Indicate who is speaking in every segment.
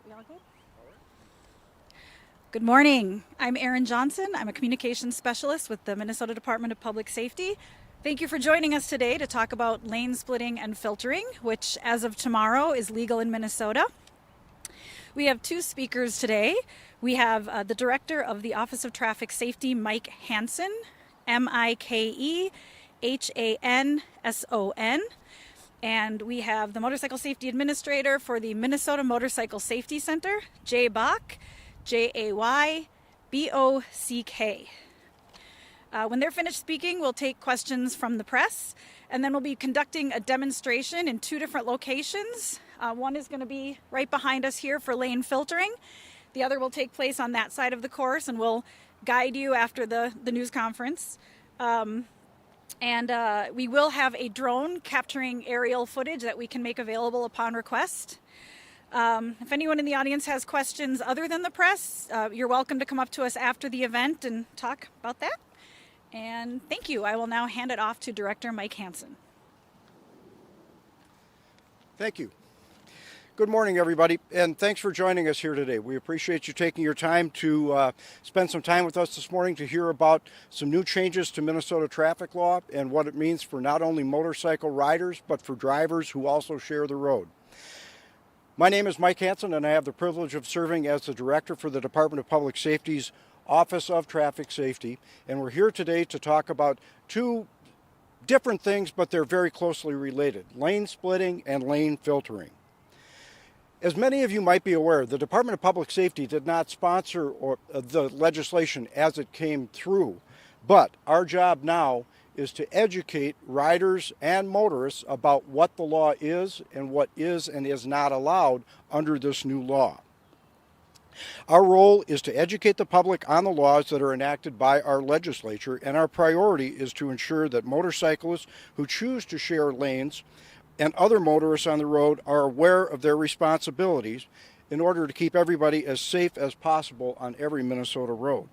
Speaker 1: We all good? Good morning. I'm Erin Johnson. I'm a communications specialist with the Minnesota Department of Public Safety. Thank you for joining us today to talk about lane splitting and filtering, which as of tomorrow is legal in Minnesota. We have two speakers today. We have the director of the Office of Traffic Safety, Mike Hanson, Mikehanson. And we have the Motorcycle Safety Administrator for the Minnesota Motorcycle Safety Center, Jay Bach, Jaybock. When they're finished speaking, we'll take questions from the press, and then we'll be conducting a demonstration in two different locations. One is going to be right behind us here for lane filtering. The other will take place on that side of the course, and we'll guide you after the news conference. We will have a drone capturing aerial footage that we can make available upon request. If anyone in the audience has questions other than the press, you're welcome to come up to us after the event and talk about that. And thank you. I will now hand it off to Director Mike Hanson.
Speaker 2: Thank you. Good morning, everybody, and thanks for joining us here today. We appreciate you taking your time to spend some time with us this morning to hear about some new changes to Minnesota traffic law and what it means for not only motorcycle riders, but for drivers who also share the road. My name is Mike Hanson, and I have the privilege of serving as the Director for the Department of Public Safety's Office of Traffic Safety, and we're here today to talk about two different things, but they're very closely related: lane splitting and lane filtering. As many of you might be aware, the Department of Public Safety did not sponsor the legislation as it came through, but our job now is to educate riders and motorists about what the law is and what is and is not allowed under this new law. Our role is to educate the public on the laws that are enacted by our legislature, and our priority is to ensure that motorcyclists who choose to share lanes and other motorists on the road are aware of their responsibilities in order to keep everybody as safe as possible on every Minnesota road.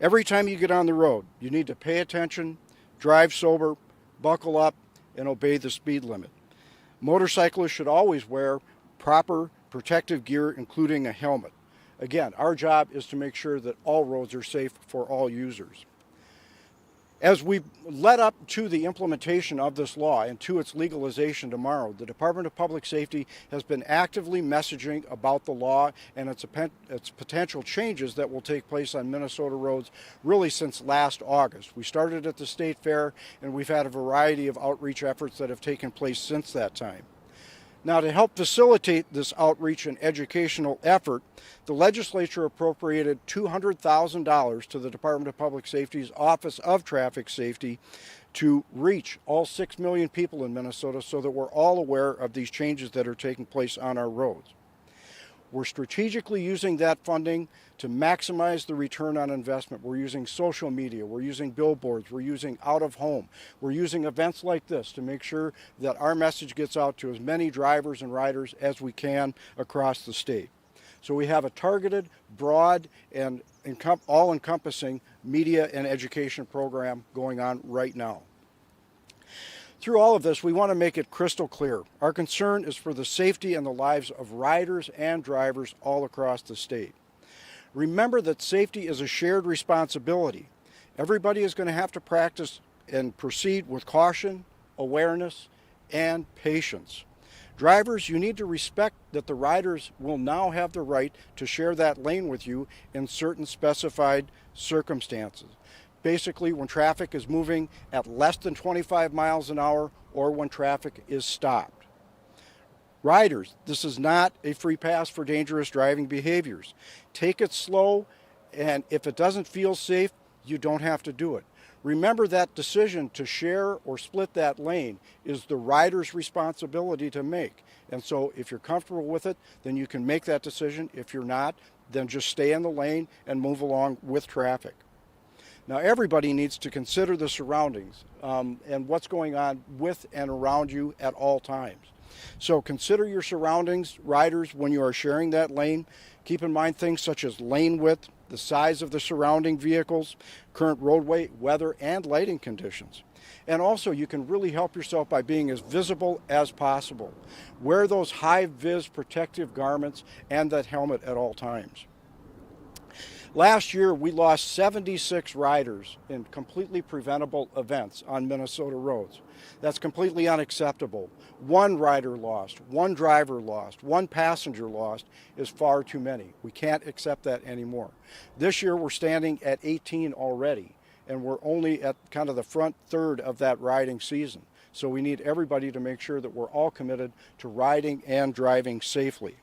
Speaker 2: Every time you get on the road, you need to pay attention, drive sober, buckle up, and obey the speed limit. Motorcyclists should always wear proper protective gear, including a helmet. Again, our job is to make sure that all roads are safe for all users. As we led up to the implementation of this law and to its legalization tomorrow, the Department of Public Safety has been actively messaging about the law and its potential changes that will take place on Minnesota roads really since last August. We started at the State Fair, and we've had a variety of outreach efforts that have taken place since that time. Now, to help facilitate this outreach and educational effort, the legislature appropriated $200,000 to the Department of Public Safety's Office of Traffic Safety to reach all 6 million people in Minnesota so that we're all aware of these changes that are taking place on our roads. We're strategically using that funding to maximize the return on investment. We're using social media, we're using billboards, we're using out of home, we're using events like this to make sure that our message gets out to as many drivers and riders as we can across the state. So we have a targeted, broad, and all-encompassing media and education program going on right now. Through all of this, we want to make it crystal clear. Our concern is for the safety and the lives of riders and drivers all across the state. Remember that safety is a shared responsibility. Everybody is going to have to practice and proceed with caution, awareness, and patience. Drivers, you need to respect that the riders will now have the right to share that lane with you in certain specified circumstances. Basically, when traffic is moving at less than 25 miles an hour or when traffic is stopped. Riders, this is not a free pass for dangerous driving behaviors. Take it slow, and if it doesn't feel safe, you don't have to do it. Remember that decision to share or split that lane is the rider's responsibility to make. And so if you're comfortable with it, then you can make that decision. If you're not, then just stay in the lane and move along with traffic. Now, everybody needs to consider the surroundings and what's going on with and around you at all times. So consider your surroundings, riders, when you are sharing that lane. Keep in mind things such as lane width, the size of the surrounding vehicles, current roadway, weather, and lighting conditions. And also, you can really help yourself by being as visible as possible. Wear those high-vis protective garments and that helmet at all times. Last year, we lost 76 riders in completely preventable events on Minnesota roads. That's completely unacceptable. One rider lost, one driver lost, one passenger lost is far too many. We can't accept that anymore. This year, we're standing at 18 already, and we're only at kind of the front third of that riding season. So we need everybody to make sure that we're all committed to riding and driving safely.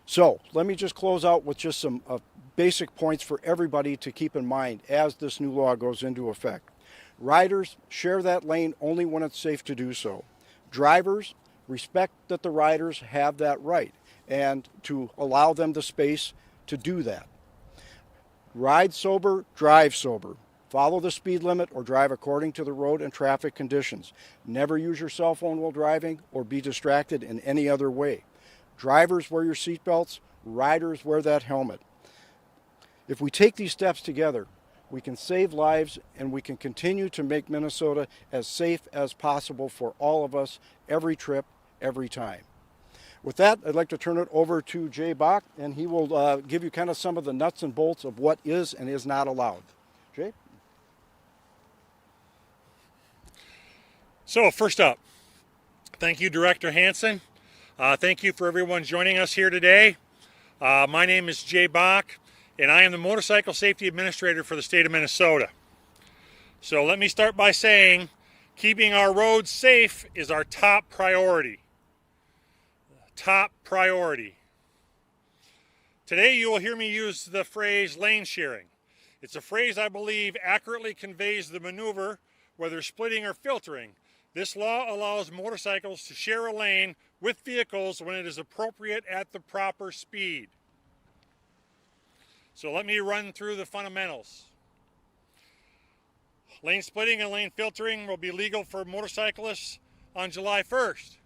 Speaker 2: So let me just close out with just some basic points for everybody to keep in mind as this new law goes into effect. Riders, share that lane only when it's safe to do so. Drivers, respect that the riders have that right and to allow them the space to do that. Ride sober, drive sober. Follow the speed limit or drive according to the road and traffic conditions. Never use your cell phone while driving or be distracted in any other way. Drivers, wear your seatbelts. Riders, wear that helmet. If we take these steps together, we can save lives and we can continue to make Minnesota as safe as possible for all of us every trip, every time. With that, I'd like to turn it over to Jay Bach, and he will give you kind of some of the nuts and bolts of what is and is not allowed. Jay?
Speaker 3: So first up, thank you, Director Hanson. Thank you for everyone joining us here today. My name is Jay Bach, and I am the Motorcycle Safety Administrator for the state of Minnesota. So let me start by saying keeping our roads safe is our top priority. Top priority. Today you will hear me use the phrase lane sharing. It's a phrase I believe accurately conveys the maneuver, whether splitting or filtering. This law allows motorcycles to share a lane with vehicles when it is appropriate at the proper speed. So let me run through the fundamentals. Lane splitting and lane filtering will be legal for motorcyclists on July 1st.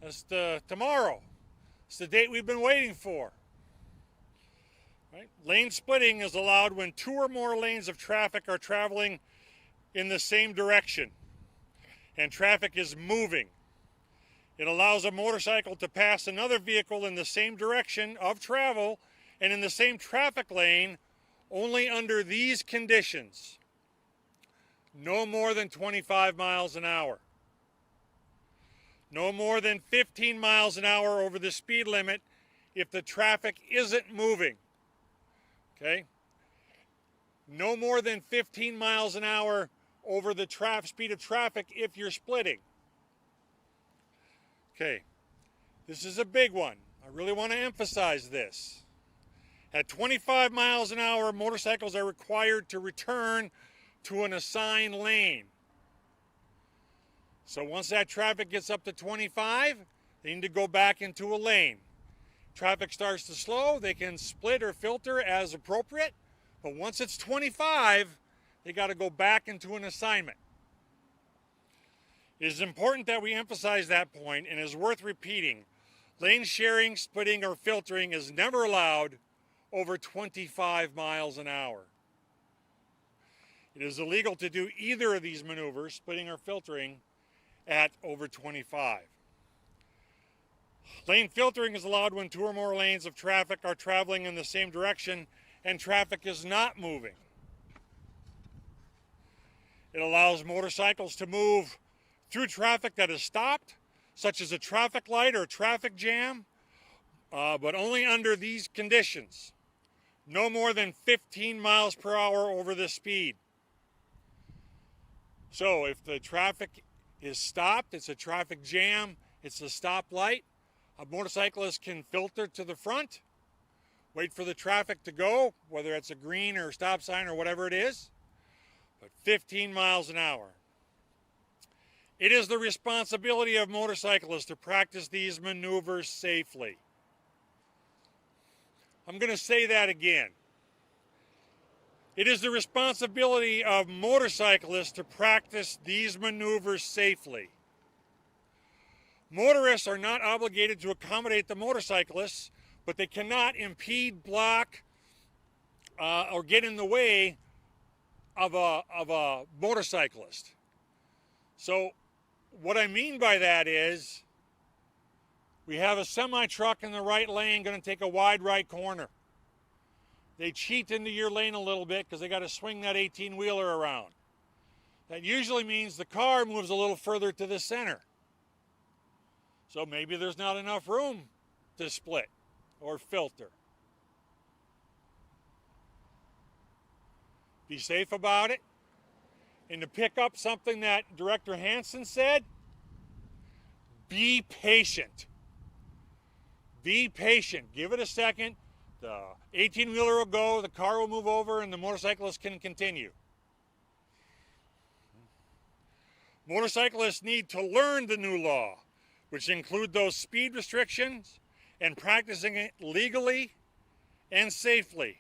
Speaker 3: That's tomorrow. It's the date we've been waiting for. Right? Lane splitting is allowed when two or more lanes of traffic are traveling in the same direction and traffic is moving. It allows a motorcycle to pass another vehicle in the same direction of travel and in the same traffic lane only under these conditions. No more than 25 miles an hour. No more than 15 miles an hour over the speed limit if the traffic isn't moving. Okay? No more than 15 miles an hour over the speed of traffic if you're splitting. Okay, this is a big one. I really want to emphasize this. At 25 miles an hour, motorcycles are required to return to an assigned lane. So once that traffic gets up to 25, they need to go back into a lane. Traffic starts to slow, they can split or filter as appropriate, but once it's 25, they got to go back into an assignment. It is important that we emphasize that point, and is worth repeating. Lane sharing, splitting, or filtering is never allowed over 25 miles an hour. It is illegal to do either of these maneuvers, splitting or filtering, at over 25. Lane filtering is allowed when two or more lanes of traffic are traveling in the same direction and traffic is not moving. It allows motorcycles to move through traffic that is stopped, such as a traffic light or a traffic jam, but only under these conditions. No more than 15 miles per hour over the speed. So if the traffic is stopped, it's a traffic jam, it's a stoplight, a motorcyclist can filter to the front, wait for the traffic to go, whether it's a green or a stop sign or whatever it is, but 15 miles an hour. It is the responsibility of motorcyclists to practice these maneuvers safely. I'm going to say that again. It is the responsibility of motorcyclists to practice these maneuvers safely. Motorists are not obligated to accommodate the motorcyclists, but they cannot impede, block, or get in the way of a motorcyclist. So what I mean by that is we have a semi-truck in the right lane going to take a wide right corner. They cheat into your lane a little bit because they got to swing that 18-wheeler around. That usually means the car moves a little further to the center. So maybe there's not enough room to split or filter. Be safe about it. And to pick up something that Director Hansen said, be patient. Be patient. Give it a second. The 18-wheeler will go, the car will move over, and the motorcyclist can continue. Motorcyclists need to learn the new law, which include those speed restrictions and practicing it legally and safely.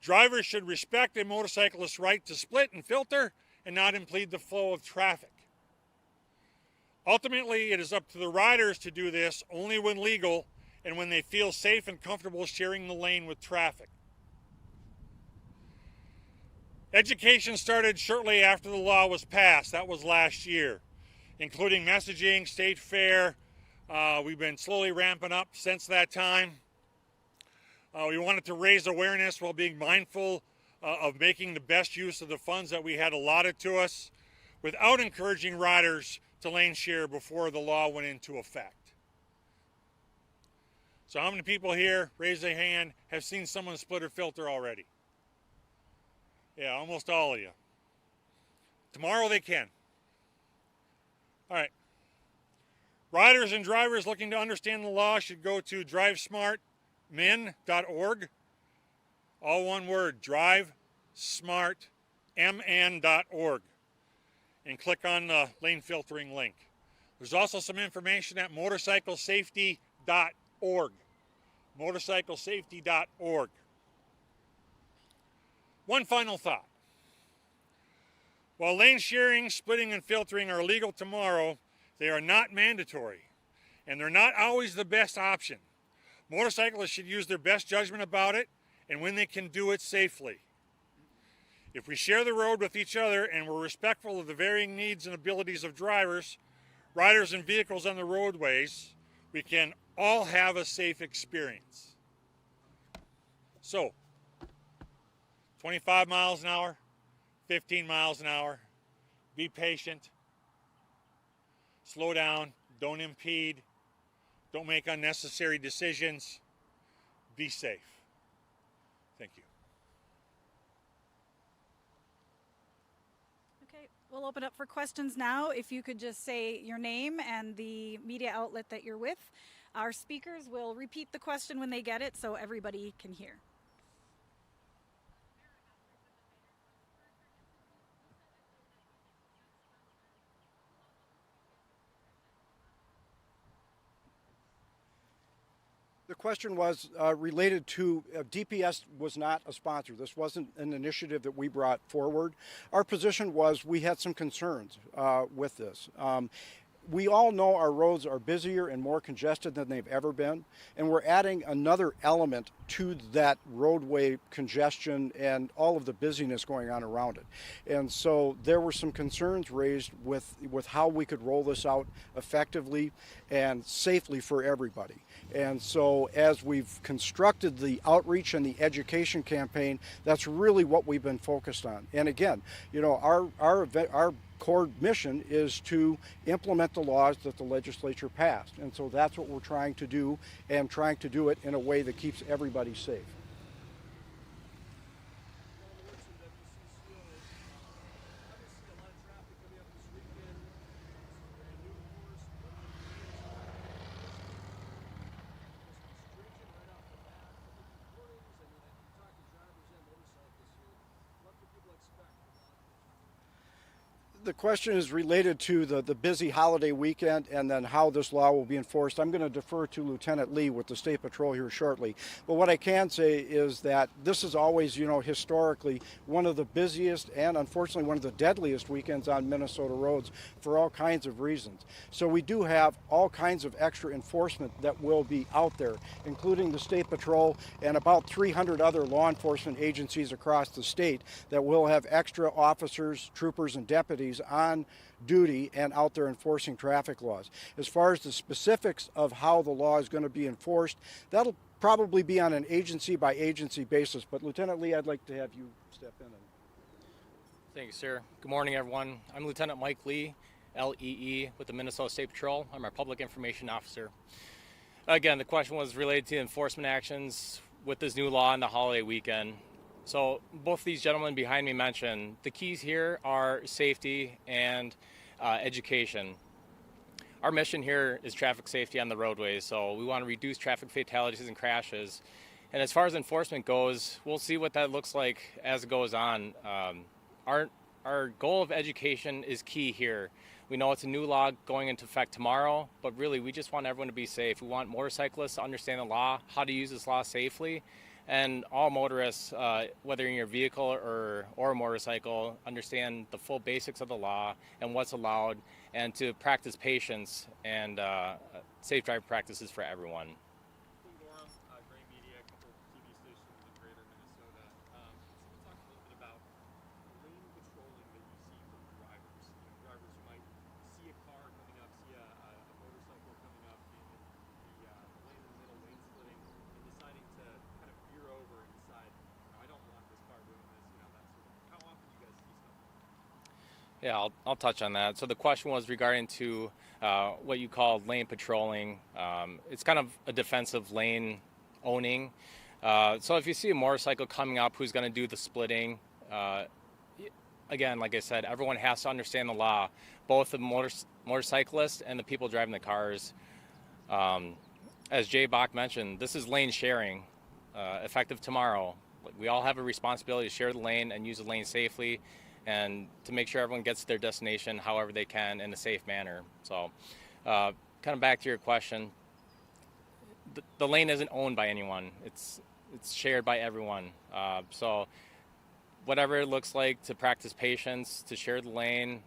Speaker 3: Drivers should respect a motorcyclist's right to split and filter and not impede the flow of traffic. Ultimately, it is up to the riders to do this only when legal and when they feel safe and comfortable sharing the lane with traffic. Education started shortly after the law was passed. That was last year, including messaging, state fair. We've been slowly ramping up since that time. We wanted to raise awareness while being mindful of making the best use of the funds that we had allotted to us without encouraging riders to lane share before the law went into effect. So how many people here, raise their hand, have seen someone split or filter already? Yeah, almost all of you. Tomorrow they can. All right. Riders and drivers looking to understand the law should go to drivesmartmin.org. All one word, drivesmartmn.org. And click on the lane filtering link. There's also some information at motorcyclesafety.org. Motorcyclesafety.org. One final thought. While lane sharing, splitting, and filtering are legal tomorrow, they are not mandatory, and they're not always the best option. Motorcyclists should use their best judgment about it and when they can do it safely. If we share the road with each other and we're respectful of the varying needs and abilities of drivers, riders, and vehicles on the roadways, we can all have a safe experience. So, 25 miles an hour, 15 miles an hour, be patient, slow down, don't impede, don't make unnecessary decisions, be safe. Thank you.
Speaker 1: Okay, we'll open up for questions now. If you could just say your name and the media outlet that you're with. Our speakers will repeat the question when they get it so everybody can hear.
Speaker 2: The question was related to DPS was not a sponsor. This wasn't an initiative that we brought forward. Our position was we had some concerns with this. We all know our roads are busier and more congested than they've ever been, and we're adding another element to that roadway congestion and all of the busyness going on around it. And so there were some concerns raised with how we could roll this out effectively and safely for everybody. And so as we've constructed the outreach and the education campaign, that's really what we've been focused on. And again, you know, our core mission is to implement the laws that the legislature passed. And so that's what we're trying to do, and trying to do it in a way that keeps everybody safe. the question is related to the busy holiday weekend and then how this law will be enforced. I'm going to defer to Lieutenant Lee with the State Patrol here shortly. But what I can say is that this is always, historically one of the busiest and unfortunately one of the deadliest weekends on Minnesota roads for all kinds of reasons. So we do have all kinds of extra enforcement that will be out there, including the State Patrol and about 300 other law enforcement agencies across the state that will have extra officers, troopers, and deputies on duty and out there enforcing traffic laws. As far as the specifics of how the law is going to be enforced, that'll probably be on an agency by agency basis. But Lieutenant Lee, I'd like to have you step in.
Speaker 4: Thank you, sir. Good morning, everyone. I'm Lieutenant Mike Lee, LEE, with the Minnesota State Patrol. I'm our Public Information Officer. Again, the question was related to enforcement actions with this new law on the holiday weekend. So both these gentlemen behind me mentioned the keys here are safety and education. Our mission here is traffic safety on the roadways, so we want to reduce traffic fatalities and crashes. And as far as enforcement goes, we'll see what that looks like as it goes on. Our goal of education is key here. We know it's a new law going into effect tomorrow, but really we just want everyone to be safe. We want motorcyclists to understand the law, how to use this law safely, and all motorists, whether you're in your vehicle or a motorcycle, understand the full basics of the law and what's allowed, and to practice patience and safe driving practices for everyone. Yeah, I'll touch on that. So the question was regarding to what you call lane patrolling. It's kind of a defensive lane owning. So if you see a motorcycle coming up who's going to do the splitting, again, like I said, everyone has to understand the law, both the motorcyclists and the people driving the cars. As Jay Bach mentioned, this is lane sharing, effective tomorrow. We all have a responsibility to share the lane and use the lane safely, and to make sure everyone gets to their destination however they can in a safe manner. So kind of back to your question, the lane isn't owned by anyone. It's shared by everyone. So whatever it looks like to practice patience, to share the lane,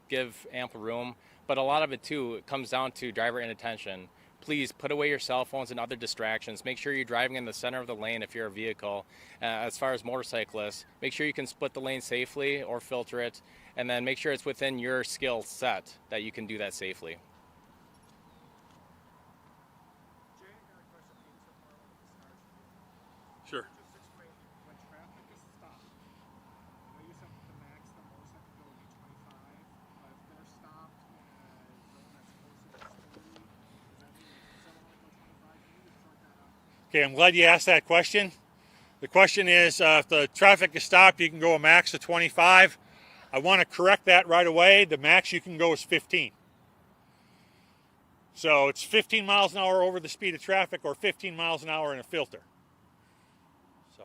Speaker 4: give ample room. But a lot of it too, it comes down to driver inattention. Please put away your cell phones and other distractions. Make sure you're driving in the center of the lane if you're a vehicle. As far as motorcyclists, make sure you can split the lane safely or filter it, and then make sure it's within your skill set that you can do that safely.
Speaker 3: Sure.
Speaker 5: When traffic is stopped, I know you said the max the motorcycle will be 25, but if they're stopped and the one that's closest is 30, does that mean someone only go 25? Can you just sort that out?
Speaker 3: Okay, I'm glad you asked that question. The question is, if the traffic is stopped, you can go a max of 25. I want to correct that right away. The max you can go is 15. So it's 15 miles an hour over the speed of traffic or 15 miles an hour in a filter. So,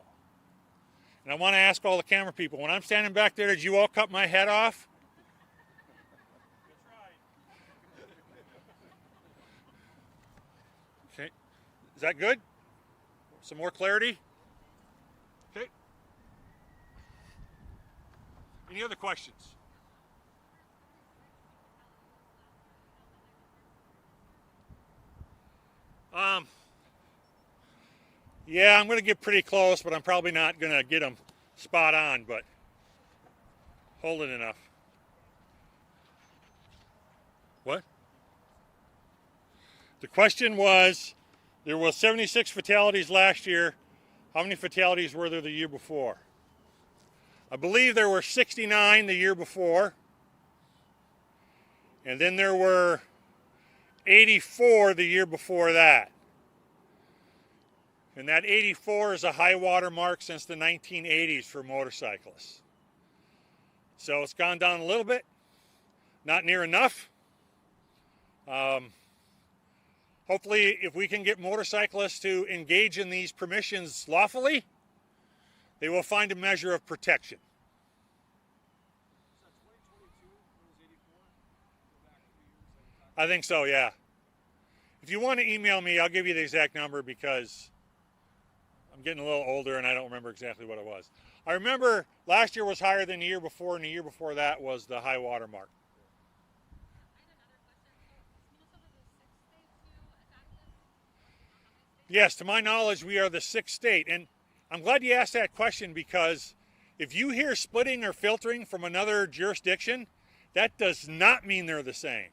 Speaker 3: and I want to ask all the camera people, when I'm standing back there, did you all cut my head off? Okay, is that good? Some more clarity? Okay. Any other questions? Yeah, I'm going to get pretty close, but I'm probably not going to get them spot on, but hold it enough. What? The question was, there were 76 fatalities last year. How many fatalities were there the year before? I believe there were 69 the year before. And then there were 84 the year before that. And that 84 is a high water mark since the 1980s for motorcyclists. So it's gone down a little bit, not near enough. Hopefully, if we can get motorcyclists to engage in these permissions lawfully, they will find a measure of protection.
Speaker 5: So 2022,
Speaker 3: I think so, yeah. If you want to email me, I'll give you the exact number because I'm getting a little older and I don't remember exactly what it was. I remember last year was higher than the year before, and the year before that was the high water mark. Yes, to my knowledge, we are the 6th state. And I'm glad you asked that question because if you hear splitting or filtering from another jurisdiction, that does not mean they're the same.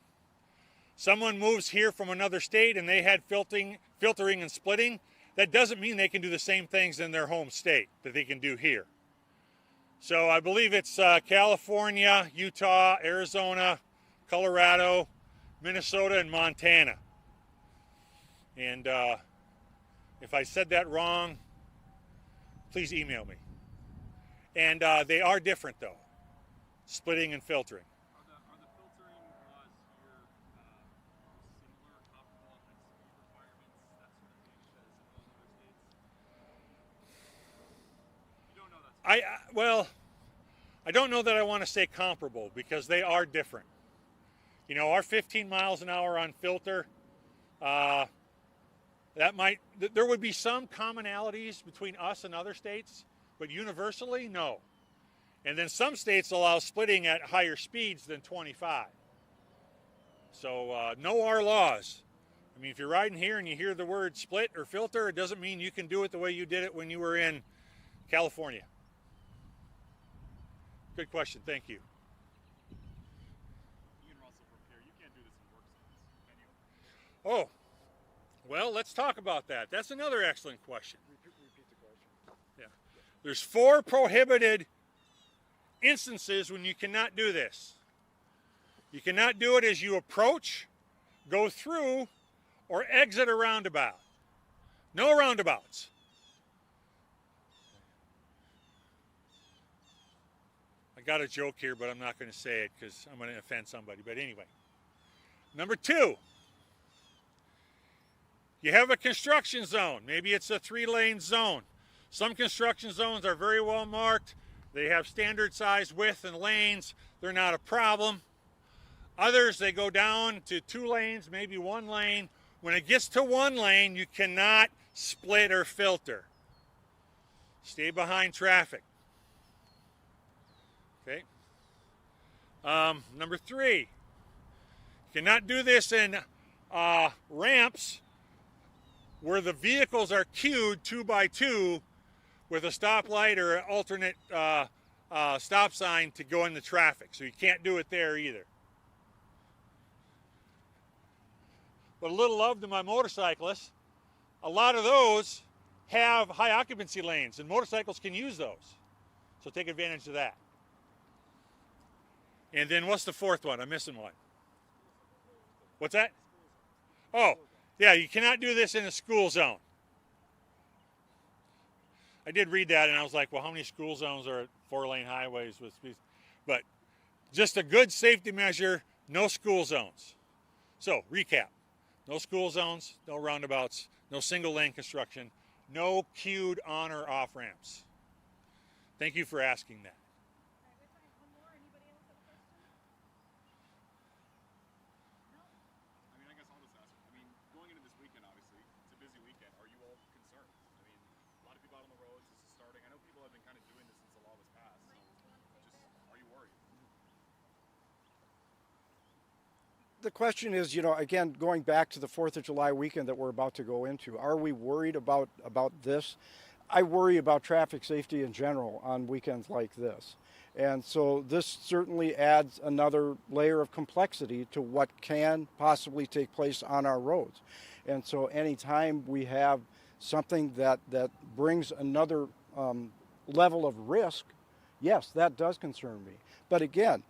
Speaker 3: Someone moves here from another state and they had filtering and splitting. That doesn't mean they can do the same things in their home state that they can do here. So I believe it's California, Utah, Arizona, Colorado, Minnesota, and Montana. And if I said that wrong, please email me. And they are different though, splitting and filtering.
Speaker 5: Are the filtering laws here similar, comparable on speed requirements, that sort of thing, as in those other states? You don't know that.
Speaker 3: Well, I don't know that I want to say comparable because they are different. You know, our 15 miles an hour on filter, there would be some commonalities between us and other states, but universally, no. And then some states allow splitting at higher speeds than 25. So know our laws. I mean, if you're riding here and you hear the word split or filter, it doesn't mean you can do it the way you did it when you were in California. Good question, thank you.
Speaker 5: Eagan Russell from here. You can't do this in work zones, can you?
Speaker 3: Oh, well, let's talk about that. That's another excellent question.
Speaker 2: Repeat the question.
Speaker 3: Yeah. There's 4 prohibited instances when you cannot do this. You cannot do it as you approach, go through, or exit a roundabout. No roundabouts. I got a joke here, but I'm not going to say it because I'm going to offend somebody. But anyway, number 2. You have a construction zone. Maybe it's a 3-lane zone. Some construction zones are very well marked. They have standard size width and lanes. They're not a problem. Others, they go down to 2 lanes, maybe 1 lane. When it gets to 1 lane, you cannot split or filter. Stay behind traffic. Okay. Number 3, you cannot do this in ramps where the vehicles are queued 2 by 2 with a stoplight or an alternate stop sign to go in the traffic. So you can't do it there either. But a little love to my motorcyclists. A lot of those have high occupancy lanes and motorcycles can use those. So take advantage of that. And then what's the 4th one? I'm missing one. What's that? Oh, yeah, you cannot do this in a school zone. I did read that and I was like, well, how many school zones are at 4-lane highways with speeds? But just a good safety measure, no school zones. So, recap. No school zones, no roundabouts, no single-lane construction, no queued on or off ramps. Thank you for asking that.
Speaker 5: I mean, I guess I'll just ask. I mean, going into this weekend, obviously, it's a busy weekend. Are you all concerned? I mean, a lot of people out on the roads. This is starting. I know people have been kind of doing this since the law was passed. So, just are you worried?
Speaker 2: The question is, you know, again, going back to the 4th of July weekend that we're about to go into, are we worried about this? I worry about traffic safety in general on weekends like this. And so this certainly adds another layer of complexity to what can possibly take place on our roads. And so anytime we have something that brings another level of risk, yes, that does concern me. But again,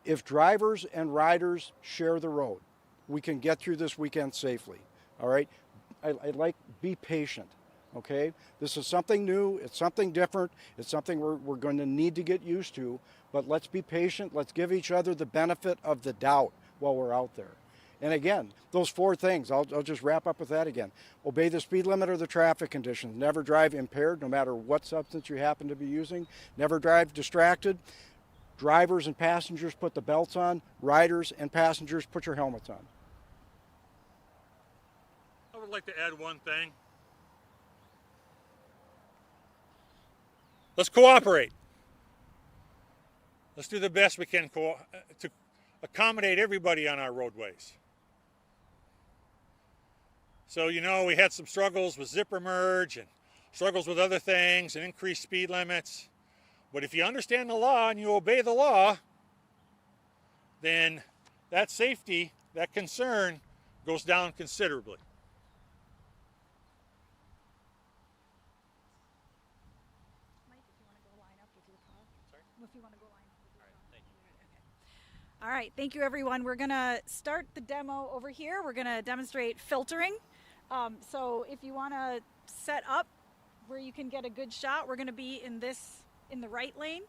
Speaker 2: if drivers and riders share the road, we can get through this weekend safely. All right? I'd like, be patient. Okay? This is something new. It's something different. It's something we're going to need to get used to. But let's be patient. Let's give each other the benefit of the doubt while we're out there. And again, those 4 things, I'll just wrap up with that again. Obey the speed limit or the traffic conditions. Never drive impaired, no matter what substance you happen to be using. Never drive distracted. Drivers and passengers, put the belts on. Riders and passengers, put your helmets on.
Speaker 3: would like to add one thing. Let's cooperate. Let's do the best we can to accommodate everybody on our roadways. So, you know, we had some struggles with zipper merge and struggles with other things and increased speed limits. But if you understand the law and you obey the law, then that safety, that concern goes down considerably.
Speaker 1: Mike, if you want to go line up with your car. Sorry? If you want to go line up with your car. Thank you. All right, thank you everyone. We're gonna start the demo over here. We're gonna demonstrate filtering. So if you wanna set up where you can get a good shot, we're gonna be in the right lane.